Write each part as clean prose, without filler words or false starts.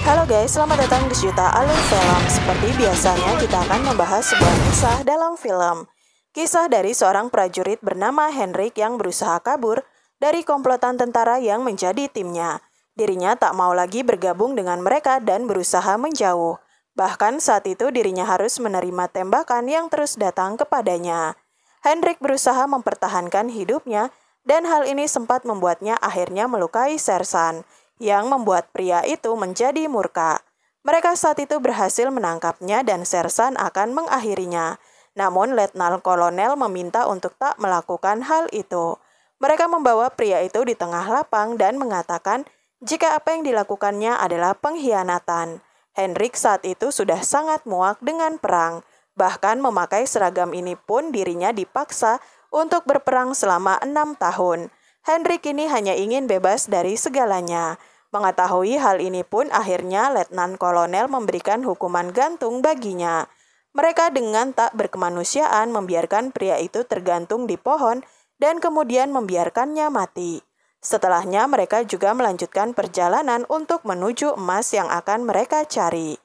Halo guys, selamat datang di Sejuta Alur Film. Seperti biasanya kita akan membahas sebuah kisah dalam film. Kisah dari seorang prajurit bernama Henrik yang berusaha kabur dari komplotan tentara yang menjadi timnya. Dirinya tak mau lagi bergabung dengan mereka dan berusaha menjauh. Bahkan saat itu dirinya harus menerima tembakan yang terus datang kepadanya. Henrik berusaha mempertahankan hidupnya dan hal ini sempat membuatnya akhirnya melukai Sersan, yang membuat pria itu menjadi murka. Mereka saat itu berhasil menangkapnya dan Sersan akan mengakhirinya. Namun Letnan Kolonel meminta untuk tak melakukan hal itu. Mereka membawa pria itu di tengah lapang dan mengatakan jika apa yang dilakukannya adalah pengkhianatan. Henrik saat itu sudah sangat muak dengan perang. Bahkan memakai seragam ini pun dirinya dipaksa untuk berperang selama 6 tahun. Henrik ini hanya ingin bebas dari segalanya. Mengetahui hal ini pun akhirnya Letnan Kolonel memberikan hukuman gantung baginya. Mereka dengan tak berkemanusiaan membiarkan pria itu tergantung di pohon dan kemudian membiarkannya mati. Setelahnya mereka juga melanjutkan perjalanan untuk menuju emas yang akan mereka cari.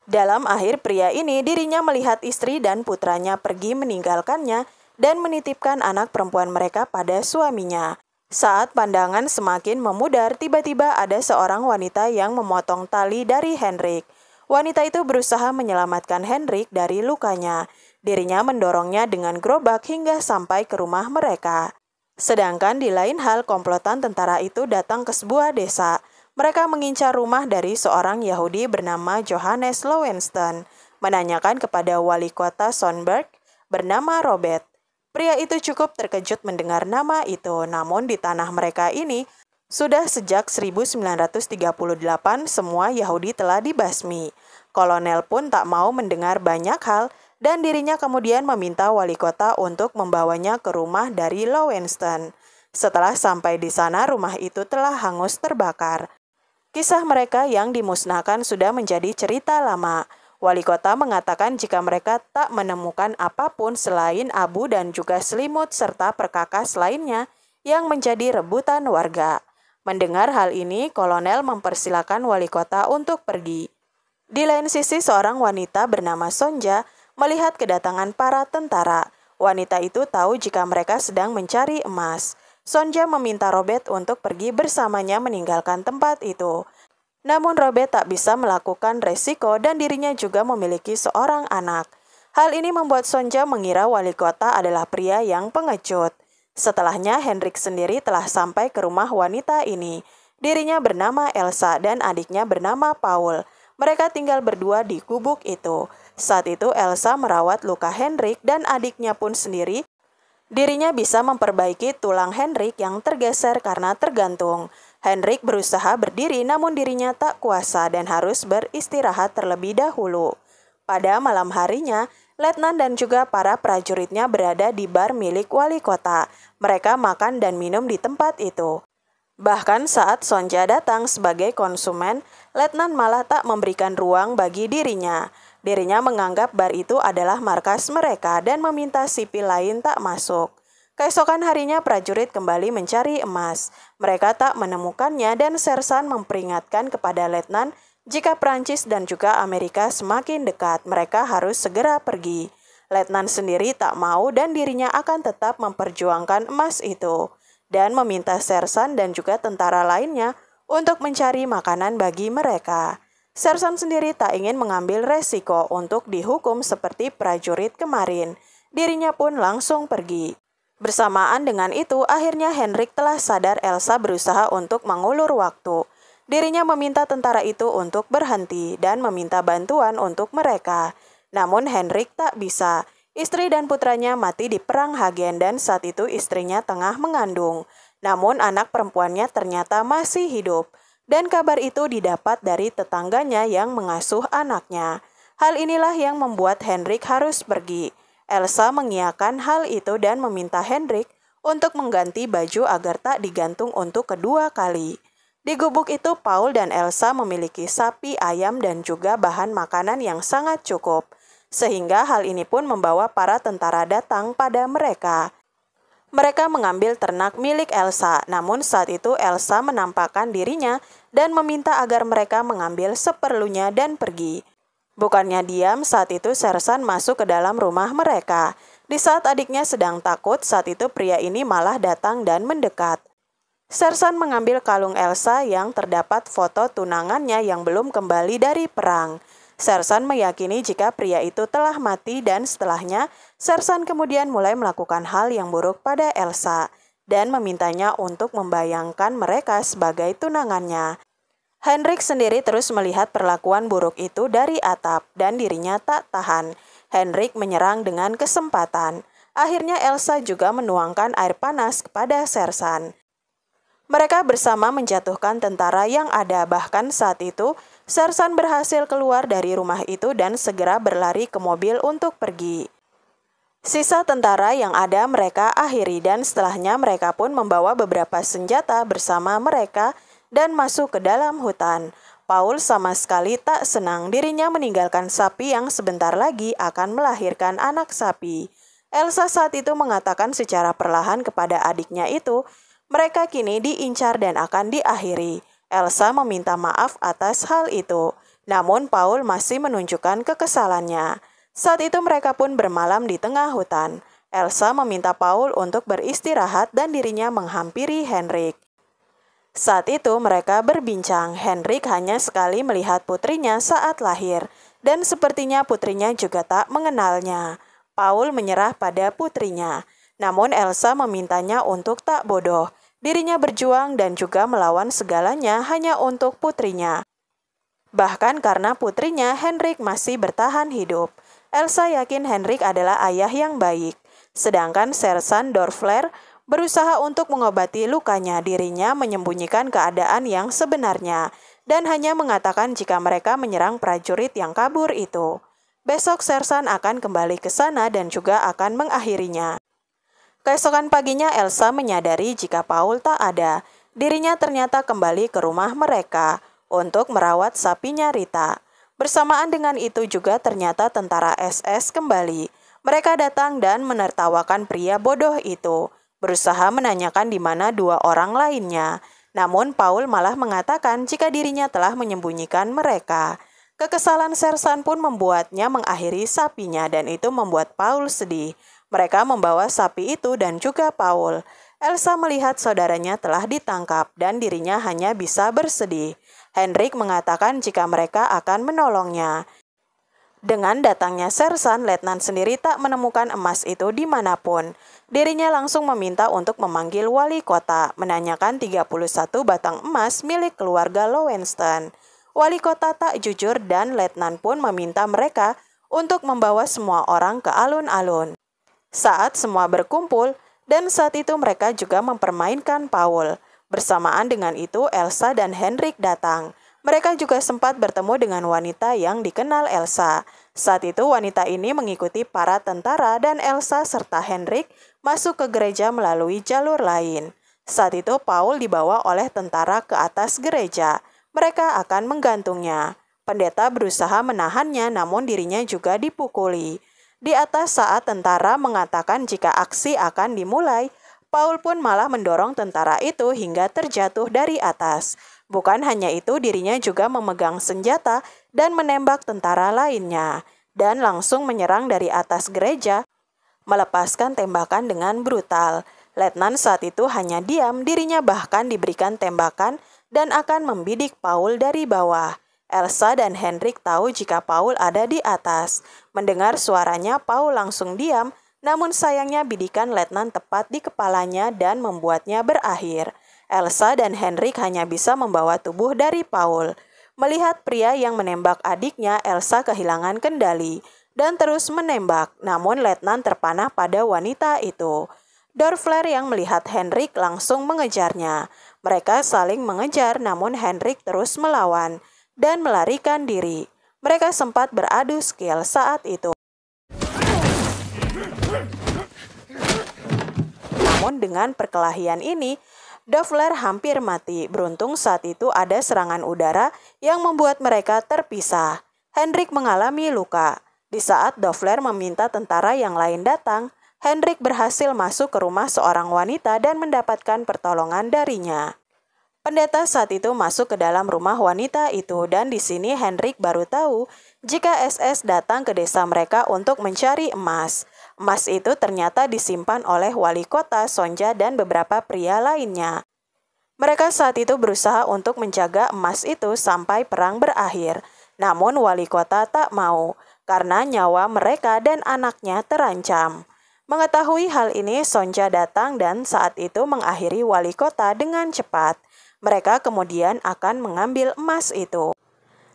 Dalam akhir pria ini dirinya melihat istri dan putranya pergi meninggalkannya dan menitipkan anak perempuan mereka pada suaminya. Saat pandangan semakin memudar, tiba-tiba ada seorang wanita yang memotong tali dari Henrik. Wanita itu berusaha menyelamatkan Henrik dari lukanya. Dirinya mendorongnya dengan gerobak hingga sampai ke rumah mereka. Sedangkan di lain hal, komplotan tentara itu datang ke sebuah desa. Mereka mengincar rumah dari seorang Yahudi bernama Johannes Lowenstein, menanyakan kepada wali kota Sonberg bernama Robert. Pria itu cukup terkejut mendengar nama itu, namun di tanah mereka ini, sudah sejak 1938 semua Yahudi telah dibasmi. Kolonel pun tak mau mendengar banyak hal dan dirinya kemudian meminta wali kota untuk membawanya ke rumah dari Lowenstein. Setelah sampai di sana, rumah itu telah hangus terbakar. Kisah mereka yang dimusnahkan sudah menjadi cerita lama. Wali kota mengatakan jika mereka tak menemukan apapun selain abu dan juga selimut serta perkakas lainnya yang menjadi rebutan warga. Mendengar hal ini, kolonel mempersilakan wali kota untuk pergi. Di lain sisi, seorang wanita bernama Sonja melihat kedatangan para tentara. Wanita itu tahu jika mereka sedang mencari emas. Sonja meminta Robert untuk pergi bersamanya meninggalkan tempat itu. Namun Robert tak bisa melakukan resiko dan dirinya juga memiliki seorang anak. Hal ini membuat Sonja mengira wali kota adalah pria yang pengecut. Setelahnya Henrik sendiri telah sampai ke rumah wanita ini. Dirinya bernama Elsa dan adiknya bernama Paul. Mereka tinggal berdua di gubuk itu. Saat itu Elsa merawat luka Henrik dan adiknya pun sendiri. Dirinya bisa memperbaiki tulang Henrik yang tergeser karena tergantung. Henrik berusaha berdiri namun dirinya tak kuasa dan harus beristirahat terlebih dahulu. Pada malam harinya, Letnan dan juga para prajuritnya berada di bar milik wali kota. Mereka makan dan minum di tempat itu. Bahkan saat Sonja datang sebagai konsumen, Letnan malah tak memberikan ruang bagi dirinya. Dirinya menganggap bar itu adalah markas mereka dan meminta sipil lain tak masuk. Keesokan harinya prajurit kembali mencari emas. Mereka tak menemukannya dan Sersan memperingatkan kepada Letnan jika Prancis dan juga Amerika semakin dekat, mereka harus segera pergi. Letnan sendiri tak mau dan dirinya akan tetap memperjuangkan emas itu dan meminta Sersan dan juga tentara lainnya untuk mencari makanan bagi mereka. Sersan sendiri tak ingin mengambil resiko untuk dihukum seperti prajurit kemarin. Dirinya pun langsung pergi. Bersamaan dengan itu, akhirnya Henrik telah sadar Elsa berusaha untuk mengulur waktu. Dirinya meminta tentara itu untuk berhenti dan meminta bantuan untuk mereka. Namun Henrik tak bisa. Istri dan putranya mati di perang Hagen dan saat itu istrinya tengah mengandung. Namun anak perempuannya ternyata masih hidup. Dan kabar itu didapat dari tetangganya yang mengasuh anaknya. Hal inilah yang membuat Henrik harus pergi. Elsa mengiyakan hal itu dan meminta Henrik untuk mengganti baju agar tak digantung untuk kedua kali. Di gubuk itu Paul dan Elsa memiliki sapi, ayam dan juga bahan makanan yang sangat cukup. Sehingga hal ini pun membawa para tentara datang pada mereka. Mereka mengambil ternak milik Elsa, namun saat itu Elsa menampakkan dirinya dan meminta agar mereka mengambil seperlunya dan pergi. Bukannya diam, saat itu Sersan masuk ke dalam rumah mereka. Di saat adiknya sedang takut, saat itu pria ini malah datang dan mendekat. Sersan mengambil kalung Elsa yang terdapat foto tunangannya yang belum kembali dari perang. Sersan meyakini jika pria itu telah mati dan setelahnya, Sersan kemudian mulai melakukan hal yang buruk pada Elsa dan memintanya untuk membayangkan mereka sebagai tunangannya. Henrik sendiri terus melihat perlakuan buruk itu dari atap dan dirinya tak tahan. Henrik menyerang dengan kesempatan. Akhirnya Elsa juga menuangkan air panas kepada Sersan. Mereka bersama menjatuhkan tentara yang ada, bahkan saat itu Sersan berhasil keluar dari rumah itu dan segera berlari ke mobil untuk pergi. Sisa tentara yang ada mereka akhiri dan setelahnya mereka pun membawa beberapa senjata bersama mereka dan masuk ke dalam hutan. Paul sama sekali tak senang dirinya meninggalkan sapi yang sebentar lagi akan melahirkan anak sapi. Elsa saat itu mengatakan secara perlahan kepada adiknya itu, mereka kini diincar dan akan diakhiri. Elsa meminta maaf atas hal itu, namun Paul masih menunjukkan kekesalannya. Saat itu mereka pun bermalam di tengah hutan. Elsa meminta Paul untuk beristirahat dan dirinya menghampiri Henrik. Saat itu mereka berbincang. Henrik hanya sekali melihat putrinya saat lahir, dan sepertinya putrinya juga tak mengenalnya. Paul menyerah pada putrinya, namun Elsa memintanya untuk tak bodoh. Dirinya berjuang dan juga melawan segalanya hanya untuk putrinya. Bahkan karena putrinya, Henrik masih bertahan hidup. Elsa yakin Henrik adalah ayah yang baik. Sedangkan Sersan Dorfler berusaha untuk mengobati lukanya. Dirinya menyembunyikan keadaan yang sebenarnya dan hanya mengatakan jika mereka menyerang prajurit yang kabur itu. Besok Sersan akan kembali ke sana dan juga akan mengakhirinya. Keesokan paginya Elsa menyadari jika Paul tak ada. Dirinya ternyata kembali ke rumah mereka untuk merawat sapinya Rita. Bersamaan dengan itu juga ternyata tentara SS kembali. Mereka datang dan menertawakan pria bodoh itu, berusaha menanyakan di mana dua orang lainnya. Namun Paul malah mengatakan jika dirinya telah menyembunyikan mereka. Kekesalan Sersan pun membuatnya mengakhiri sapinya dan itu membuat Paul sedih. Mereka membawa sapi itu dan juga Paul. Elsa melihat saudaranya telah ditangkap dan dirinya hanya bisa bersedih. Henrik mengatakan jika mereka akan menolongnya. Dengan datangnya Sersan, letnan sendiri tak menemukan emas itu dimanapun. Dirinya langsung meminta untuk memanggil wali kota, menanyakan 31 batang emas milik keluarga Lowenstein. Wali kota tak jujur dan letnan pun meminta mereka untuk membawa semua orang ke alun-alun. Saat semua berkumpul, dan saat itu mereka juga mempermainkan Paul. Bersamaan dengan itu, Elsa dan Henrik datang. Mereka juga sempat bertemu dengan wanita yang dikenal Elsa. Saat itu wanita ini mengikuti para tentara dan Elsa serta Henrik masuk ke gereja melalui jalur lain. Saat itu Paul dibawa oleh tentara ke atas gereja. Mereka akan menggantungnya. Pendeta berusaha menahannya namun dirinya juga dipukuli. Di atas saat tentara mengatakan jika aksi akan dimulai, Paul pun malah mendorong tentara itu hingga terjatuh dari atas. Bukan hanya itu, dirinya juga memegang senjata dan menembak tentara lainnya, dan langsung menyerang dari atas gereja, melepaskan tembakan dengan brutal. Letnan saat itu hanya diam, dirinya bahkan diberikan tembakan dan akan membidik Paul dari bawah. Elsa dan Henrik tahu jika Paul ada di atas. Mendengar suaranya, Paul langsung diam, namun sayangnya bidikan letnan tepat di kepalanya dan membuatnya berakhir. Elsa dan Henrik hanya bisa membawa tubuh dari Paul. Melihat pria yang menembak adiknya, Elsa kehilangan kendali dan terus menembak, namun letnan terpanah pada wanita itu. Dorfler yang melihat Henrik langsung mengejarnya. Mereka saling mengejar, namun Henrik terus melawan dan melarikan diri. Mereka sempat beradu skill saat itu. Namun dengan perkelahian ini, Dorfler hampir mati. Beruntung saat itu ada serangan udara yang membuat mereka terpisah. Henrik mengalami luka. Di saat Dorfler meminta tentara yang lain datang, Hendrik berhasil masuk ke rumah seorang wanita dan mendapatkan pertolongan darinya. Pendeta saat itu masuk ke dalam rumah wanita itu dan di sini Hendrik baru tahu jika SS datang ke desa mereka untuk mencari emas. Emas itu ternyata disimpan oleh wali kota Sonja dan beberapa pria lainnya. Mereka saat itu berusaha untuk menjaga emas itu sampai perang berakhir. Namun wali kota tak mau karena nyawa mereka dan anaknya terancam. Mengetahui hal ini, Sonja datang dan saat itu mengakhiri wali kota dengan cepat. Mereka kemudian akan mengambil emas itu.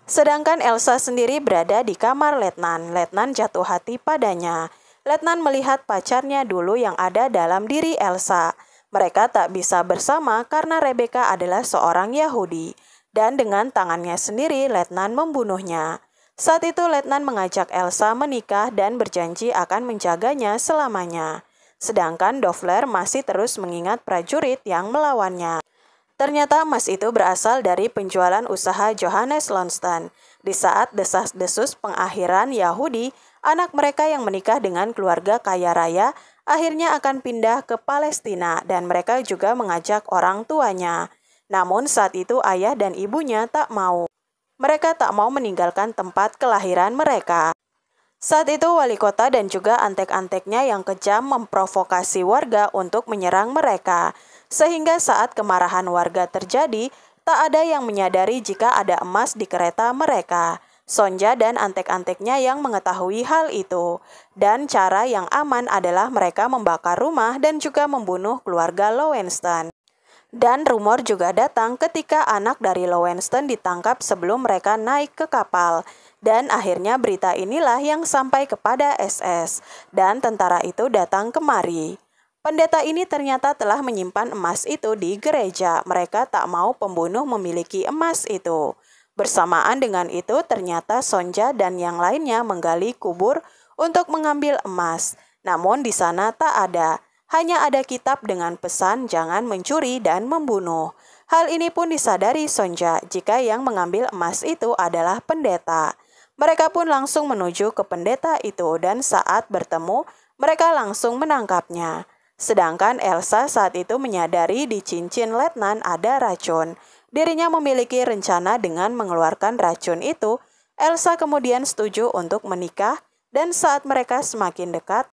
Sedangkan Elsa sendiri berada di kamar Letnan. Letnan jatuh hati padanya. Letnan melihat pacarnya dulu yang ada dalam diri Elsa. Mereka tak bisa bersama karena Rebecca adalah seorang Yahudi. Dan dengan tangannya sendiri, Letnan membunuhnya. Saat itu Letnan mengajak Elsa menikah dan berjanji akan menjaganya selamanya. Sedangkan Dofler masih terus mengingat prajurit yang melawannya. Ternyata emas itu berasal dari penjualan usaha Johannes Lonstan. Di saat desas-desus pengakhiran Yahudi, anak mereka yang menikah dengan keluarga kaya raya akhirnya akan pindah ke Palestina dan mereka juga mengajak orang tuanya. Namun saat itu ayah dan ibunya tak mau. Mereka tak mau meninggalkan tempat kelahiran mereka. Saat itu wali kota dan juga antek-anteknya yang kejam memprovokasi warga untuk menyerang mereka. Sehingga saat kemarahan warga terjadi, tak ada yang menyadari jika ada emas di kereta mereka. Sonja dan antek-anteknya yang mengetahui hal itu. Dan cara yang aman adalah mereka membakar rumah dan juga membunuh keluarga Lowenstein. Dan rumor juga datang ketika anak dari Lowenstein ditangkap sebelum mereka naik ke kapal. Dan akhirnya berita inilah yang sampai kepada SS. Dan tentara itu datang kemari. Pendeta ini ternyata telah menyimpan emas itu di gereja. Mereka tak mau pembunuh memiliki emas itu. Bersamaan dengan itu ternyata Sonja dan yang lainnya menggali kubur untuk mengambil emas. Namun di sana tak ada. Hanya ada kitab dengan pesan jangan mencuri dan membunuh. Hal ini pun disadari Sonja jika yang mengambil emas itu adalah pendeta. Mereka pun langsung menuju ke pendeta itu dan saat bertemu mereka langsung menangkapnya. Sedangkan Elsa saat itu menyadari di cincin Letnan ada racun. Dirinya memiliki rencana dengan mengeluarkan racun itu. Elsa kemudian setuju untuk menikah dan saat mereka semakin dekat,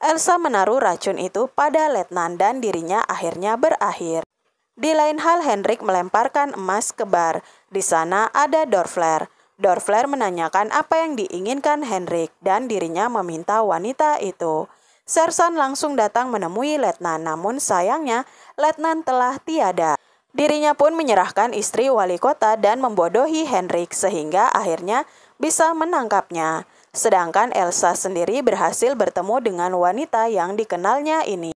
Elsa menaruh racun itu pada Letnan dan dirinya akhirnya berakhir. Di lain hal Hendrik melemparkan emas ke bar. Di sana ada Dofler. Dofler menanyakan apa yang diinginkan Hendrik dan dirinya meminta wanita itu. Sersan langsung datang menemui Letnan, namun sayangnya Letnan telah tiada. Dirinya pun menyerahkan istri wali kota dan membodohi Hendrik sehingga akhirnya bisa menangkapnya. Sedangkan Elsa sendiri berhasil bertemu dengan wanita yang dikenalnya ini.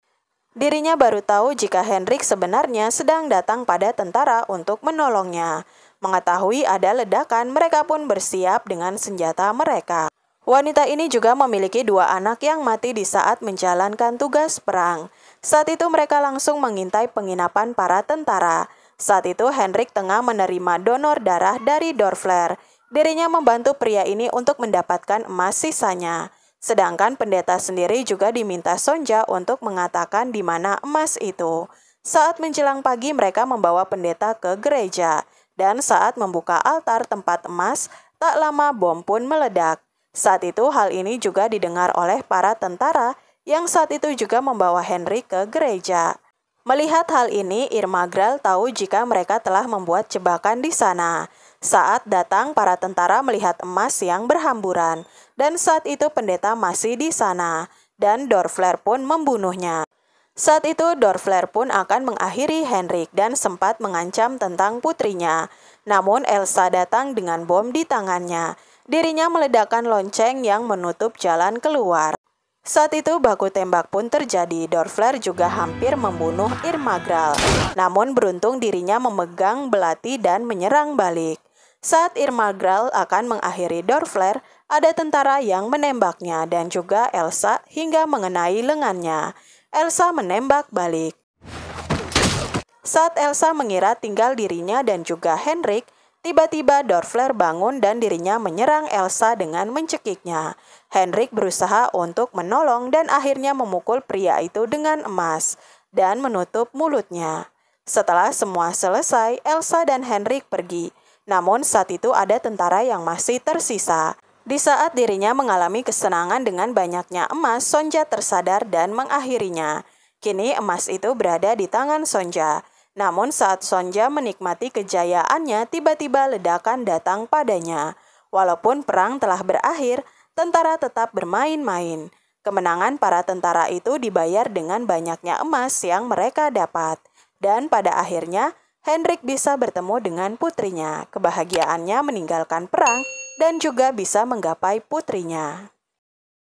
Dirinya baru tahu jika Hendrik sebenarnya sedang datang pada tentara untuk menolongnya. Mengetahui ada ledakan, mereka pun bersiap dengan senjata mereka. Wanita ini juga memiliki 2 anak yang mati di saat menjalankan tugas perang. Saat itu mereka langsung mengintai penginapan para tentara. Saat itu Hendrik tengah menerima donor darah dari Dofler. Dirinya membantu pria ini untuk mendapatkan emas sisanya. Sedangkan pendeta sendiri juga diminta Sonja untuk mengatakan di mana emas itu. Saat menjelang pagi mereka membawa pendeta ke gereja. Dan saat membuka altar tempat emas, tak lama bom pun meledak. Saat itu hal ini juga didengar oleh para tentara yang saat itu juga membawa Hendrik ke gereja. Melihat hal ini, Irma Gral tahu jika mereka telah membuat jebakan di sana. Saat datang, para tentara melihat emas yang berhamburan, dan saat itu pendeta masih di sana, dan Dofler pun membunuhnya. Saat itu Dofler pun akan mengakhiri Hendrik dan sempat mengancam tentang putrinya. Namun Elsa datang dengan bom di tangannya. Dirinya meledakkan lonceng yang menutup jalan keluar. Saat itu baku tembak pun terjadi. Dofler juga hampir membunuh Irma Gral. Namun beruntung dirinya memegang belati dan menyerang balik. Saat Irma Gral akan mengakhiri Dofler, ada tentara yang menembaknya dan juga Elsa hingga mengenai lengannya. Elsa menembak balik. Saat Elsa mengira tinggal dirinya dan juga Hendrik, Tiba-tiba Dorfler bangun dan dirinya menyerang Elsa dengan mencekiknya. Henrik berusaha untuk menolong dan akhirnya memukul pria itu dengan emas dan menutup mulutnya. Setelah semua selesai, Elsa dan Henrik pergi. Namun saat itu ada tentara yang masih tersisa. Di saat dirinya mengalami kesenangan dengan banyaknya emas, Sonja tersadar dan mengakhirinya. Kini emas itu berada di tangan Sonja. Namun saat Sonja menikmati kejayaannya, tiba-tiba ledakan datang padanya. Walaupun perang telah berakhir, tentara tetap bermain-main. Kemenangan para tentara itu dibayar dengan banyaknya emas yang mereka dapat. Dan pada akhirnya, Henrik bisa bertemu dengan putrinya. Kebahagiaannya meninggalkan perang dan juga bisa menggapai putrinya.